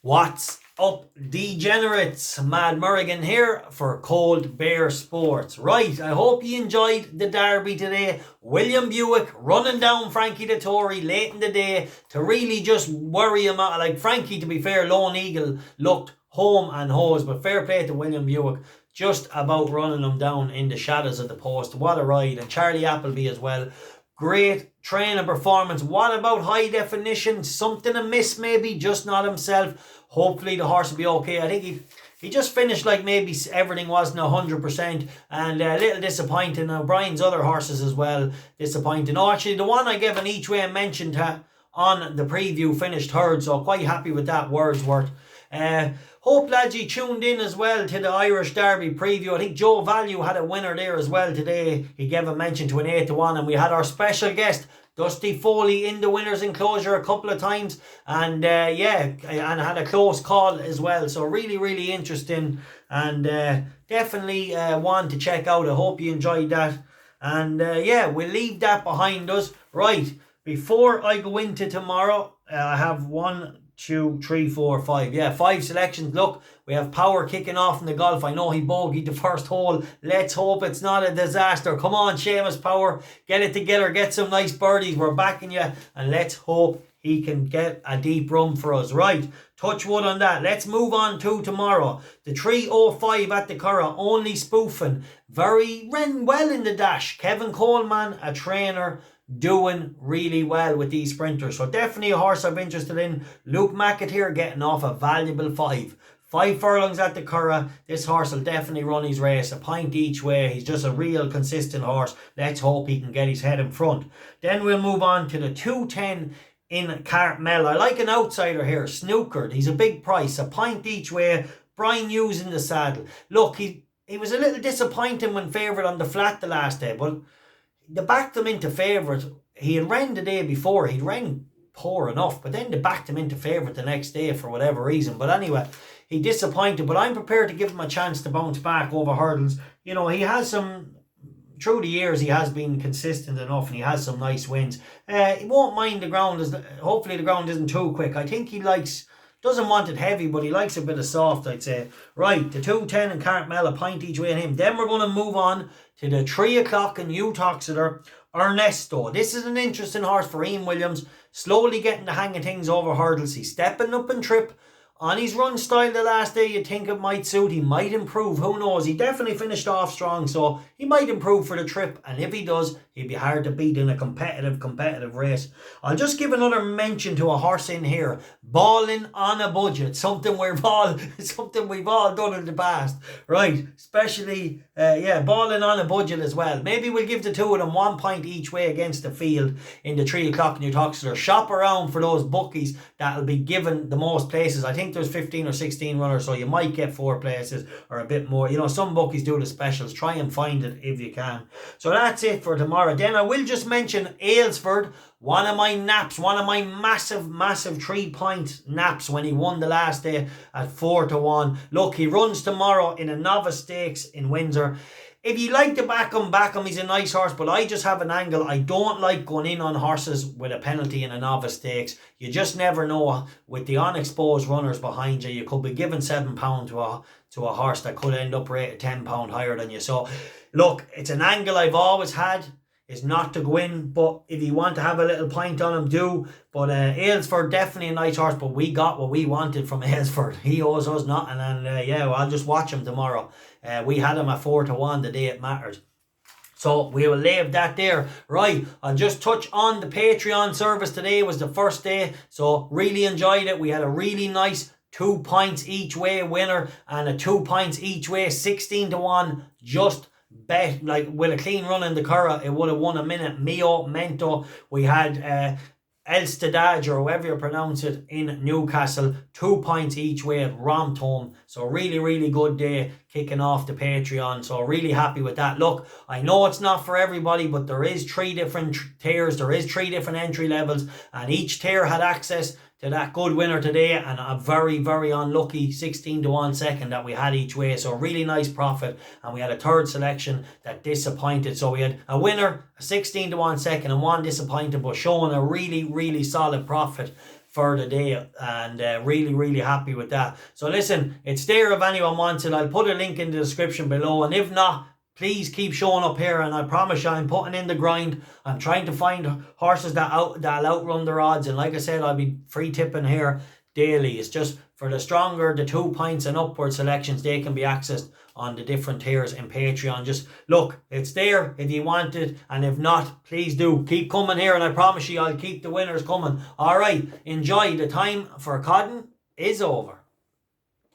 What's up, degenerates? Mad Merrigan here for Cold Bear Sports. Right, I hope you enjoyed the derby today. William Buick running down Frankie Dettori late in the day to really just worry him out. Like Frankie, to be fair, Lone Eagle looked home and hose, but fair play to William Buick. Just about running him down in the shadows of the post. What a ride. And Charlie Appleby as well. Great training performance. What about high definition? Something amiss maybe, just not himself. Hopefully the horse will be okay. I think he just finished like maybe everything wasn't 100% and a little disappointing. Now Brian's other horses as well disappointing. Oh, actually the one I gave an each way mentioned on the preview finished third, so quite happy with that. Wordsworth. Hope lads you tuned in as well to the Irish Derby preview. I think Joe Value had a winner there as well today. He gave a mention to an 8-1, and we had our special guest Dusty Foley in the winner's enclosure a couple of times, and and had a close call as well. So really interesting, and definitely one to check out. I hope you enjoyed that, and we'll leave that behind us. Right, before I go into tomorrow, I have 1, 2, 3, 4, 5. Yeah, 5 selections. Look, we have Power kicking off in the golf. I know he bogeyed the first hole. Let's hope it's not a disaster. Come on, Seamus Power. Get it together. Get some nice birdies. We're backing you. And let's hope he can get a deep run for us. Right, touch wood on that. Let's move on to tomorrow. The 3:05 at the Curragh. Only Spoofing. Ran well in the dash. Kevin Coleman, a trainer, doing really well with these sprinters. So definitely a horse I'm interested in. Luke McAteer getting off a valuable 5 furlongs at the Curragh. This horse will definitely run his race. A pint each way. He's just a real consistent horse. Let's hope he can get his head in front. Then we'll move on to the 2:10 in Cartmel. I like an outsider here. Snookered. He's a big price. A pint each way. Brian Hughes in the saddle. Look, he was a little disappointing when favoured on the flat the last day, but they backed him into favourite. He had ran the day before. He'd ran poor enough, but then they backed him into favourite the next day for whatever reason. But anyway, he disappointed. But I'm prepared to give him a chance to bounce back over hurdles. You know, he has some, through the years, he has been consistent enough and he has some nice wins. He won't mind the ground. Hopefully the ground isn't too quick. I think he doesn't want it heavy, but he likes a bit of soft, I'd say. Right, the 2:10 in Cartmel, a pint each way in him. Then we're going to move on to the 3 o'clock in Uttoxeter, Ernesto. This is an interesting horse for Ian Williams. Slowly getting the hang of things over hurdles. He's stepping up in trip. On his run style the last day, you'd think it might suit. He might improve. Who knows? He definitely finished off strong, so he might improve for the trip. And if he does, he'd be hard to beat in a competitive race. I'll just give another mention to a horse in here. Ballononabudget. Something we've all done in the past. Right. Especially, Ballononabudget as well. Maybe we'll give the two of them 1 pint each way against the field in the 3 o'clock in Uttoxeter. Shop around for those bookies that'll be given the most places. I think there's 15 or 16 runners, so you might get 4 places or a bit more. You know, some bookies do the specials. Try and find it if you can. So that's it for tomorrow. Then I will just mention Aylesford, one of my naps, one of my massive 3-point naps when he won the last day at 4-1. Look, he runs tomorrow in a novice stakes in Windsor. If you like to back him, he's a nice horse, but I just have an angle. I don't like going in on horses with a penalty in a novice stakes. You just never know with the unexposed runners behind you. You could be giving £7 to a horse that could end up rated £10 higher than you. So, look, it's an angle I've always had, is not to go in, but if you want to have a little pint on him, do. But Aylesford, definitely a nice horse, but we got what we wanted from Aylesford. He owes us nothing, and I'll just watch him tomorrow. We had him at 4-1 the day it mattered. So we will leave that there. Right, I'll just touch on the Patreon service. Today was the first day, so really enjoyed it. We had a really nice 2 pints each way winner and a 2 pints each way 16-1 just bet, like with a clean run in the Curragh, it would have won a minute. Mio Mento. We had Elstadage, or however you pronounce it, in Newcastle. 2 pints each way at Romtome. So really good day kicking off the Patreon. So really happy with that. Look, I know it's not for everybody, but there is 3 different tiers. There is 3 different entry levels, and each tier had access to that good winner today, and a very unlucky 16-1 second that we had each way. So really nice profit, and we had a third selection that disappointed. So we had a winner, a 16-1 second, and one disappointed, but showing a really solid profit for the day, and really, really happy with that. So listen, it's there if anyone wants it. I'll put a link in the description below, and if not, please keep showing up here, and I promise you I'm putting in the grind. I'm trying to find horses that'll outrun their odds, and like I said, I'll be free tipping here daily. It's just for the stronger, the 2 points and upward selections, they can be accessed on the different tiers in Patreon. Just look, it's there if you want it, and if not, please do keep coming here, and I promise you I'll keep the winners coming. All right, enjoy. The time for codding is over.